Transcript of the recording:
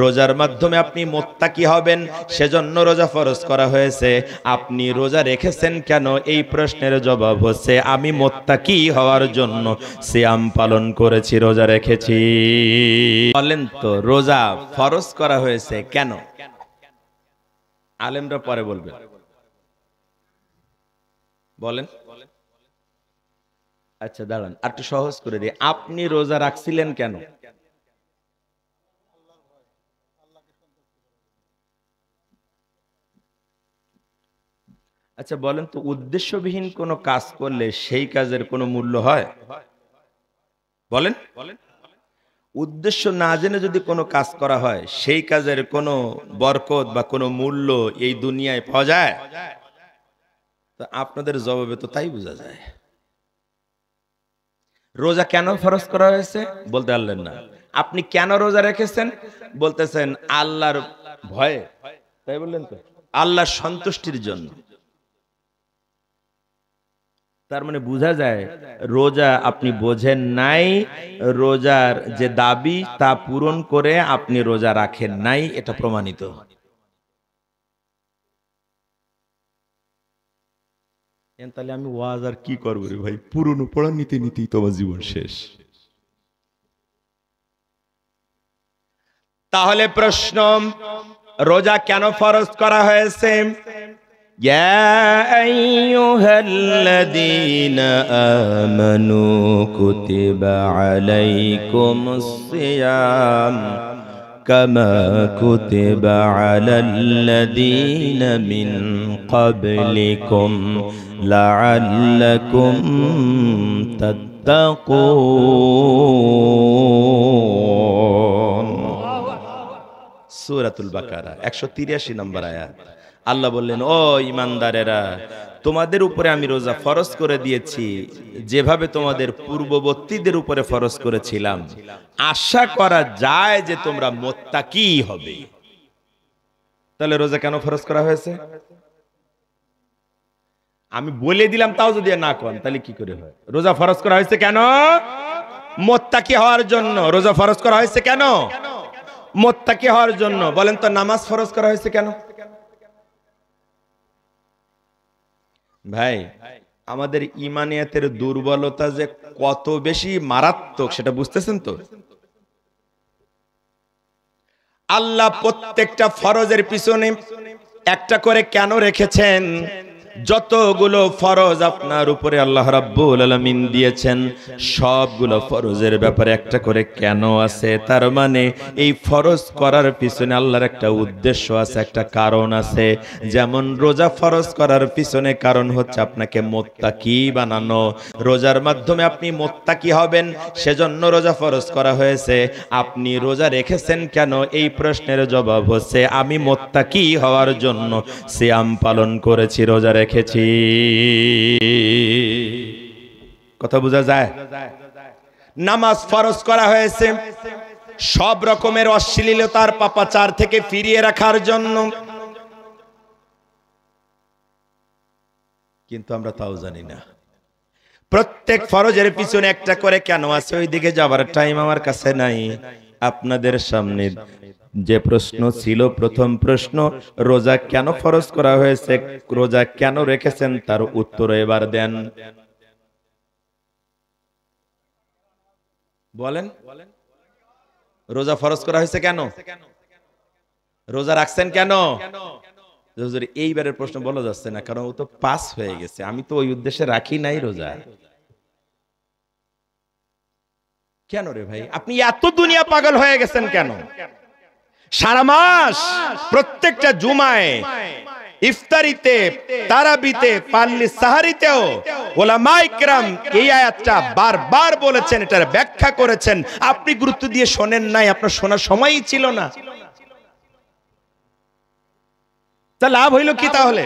রোজার মাধ্যমে আপনি মুত্তাকি হবেন, সেজন্য রোজা ফরজ করা হয়েছে। আপনি রোজা রেখেছেন কেন? এই প্রশ্নের জবাব হচ্ছে আমি মুত্তাকি হওয়ার জন্য সিয়াম পালন করেছি, রোজা রেখেছি। বলেন তো রোজা ফরজ করা হয়েছে কেন? আলেমরা পরে বলবেন, বলেন। আচ্ছা দাঁড়ান, আর একটু সহজ করে দিই। আপনি রোজা রাখছিলেন কেন? আচ্ছা বলেন তো, উদ্দেশ্যবিহীন কোনো কাজ করলে সেই কাজের কোনো মূল্য হয়? বলেন। উদ্দেশ্য না জেনে যদি কোনো কাজ করা হয়, সেই কাজের কোনো বরকত বা কোনো মূল্য এই দুনিয়ায় পাওয়া যায়? তো আপনাদের জবাবে তো তাই বোঝা যায়। রোজা কেন ফরজ করা হয়েছে বলতে পারলেন না। আপনি কেন রোজা রেখেছেন বলতেছেন আল্লাহর ভয়ে, তাই বললেন তো, আল্লাহর সন্তুষ্টির জন্য। তার মানে বোঝা যায় রোজা আপনি বোঝেন নাই, রোজার যে দাবি তা পূরণ করে আপনি রোজা রাখেন নাই, এটা প্রমাণিত। তাহলে আমি ওয়াজ আর কি করবো রে ভাই, পুরনো পড়া নিতে নিতেই তো আমার জীবন শেষ। তাহলে প্রশ্ন, রোজা কেন ফরজ করা হয়েছে? ইয়া আইয়ুহাল্লাযীনা আমানু কুতিবা আলাইকুমুস সিয়াম কামা কুতিবা আলাল্লাযীনা মিন ক্বাবলিকুম লাআল্লাকুম তাত্তাকুন। সূরাতুল বাকারা 183 নম্বর আয়াত। আল্লাহ বললেন, ও ঈমানদারেরা, তোমাদের উপরে আমি রোজা ফরজ করে দিয়েছি যেভাবে তোমাদের পূর্ববর্তীদের উপরে ফরজ করেছিলাম। আশা করা যায় যে তোমরা মুত্তাকি হবে। তাহলে রোজা কেন ফরজ করা হয়েছে? আমি বলে দিলাম, তাও যদি না করেন তাহলে কি করে হয়? রোজা ফরজ করা হয়েছে কেন? মুত্তাকি হওয়ার জন্য। রোজা ফরজ করা হয়েছে কেন? মুত্তাকি হওয়ার জন্য। বলেন তো নামাজ ফরজ করা হয়েছে কেন? ভাই, আমাদের ইমানিয়াতের দুর্বলতা যে কত বেশি মারাত্মক সেটা বুঝতেছেন তো? আল্লাহ প্রত্যেকটা ফরজের পিছনে একটা করে কেন রেখেছেন? যতগুলো ফরজ আপনার উপরে আল্লাহ রাব্বুল আলামিন দিয়েছেন, সবগুলো ফরজের ব্যাপারে একটা করে কেন আছে। তার মানে এই ফরজ করার পিছনে আল্লাহর একটা উদ্দেশ্য আছে, একটা কারণ আছে। যেমন রোজা ফরজ করার পিছনে কারণ হচ্ছে আপনাকে মুত্তাকি বানানো। রোজার মাধ্যমে আপনি মুত্তাকি হবেন, সেজন্য রোজা ফরজ করা হয়েছে। আপনি রোজা রেখেছেন কেন? এই প্রশ্নের জবাব হচ্ছে আমি মুত্তাকি হওয়ার জন্য সিয়াম পালন করেছি, রোজা রেখেছি। কথা বোঝা যায়? নামাজ ফরজ করা হয়েছে সব রকমের অশ্লীলতার পাপাচার থেকে ফিরিয়ে রাখার জন্য, কিন্তু আমরা তাও জানি না। প্রত্যেক ফরজের পিছনে একটা করে কেন আছে, ওই দিকে যাবার টাইম আমার কাছে নাই। আপনাদের সামনে যে প্রশ্ন ছিল, প্রথম প্রশ্ন, রোজা কেন ফরজ করা হয়েছে, রোজা কেন রেখেছেন, তার উত্তর এবার দেন। বলেন, রোজা ফরজ করা হয়েছে কেন? রোজা রাখছেন কেন? এইবারের প্রশ্ন বলা যাচ্ছে না, কারণ ও তো পাস হয়ে গেছে। আমি তো ওই উদ্দেশ্যে রাখি নাই রোজা। কেন রে ভাই, আপনি এত দুনিয়া পাগল হয়ে গেছেন কেন? সারা মাস প্রত্যেকটা জুমায়, ইফতারিতে, তারাবিতে, পাল্লি সাহারিতেও উলামায়ে কিরাম এই আয়াতটা বারবার বলেছেন, এটার ব্যাখ্যা করেছেন। আপনি গুরুত্ব দিয়ে শোনেন নাই, আপনার শোনার সময়ই ছিল না। তা লাভ হইল কি তাহলে?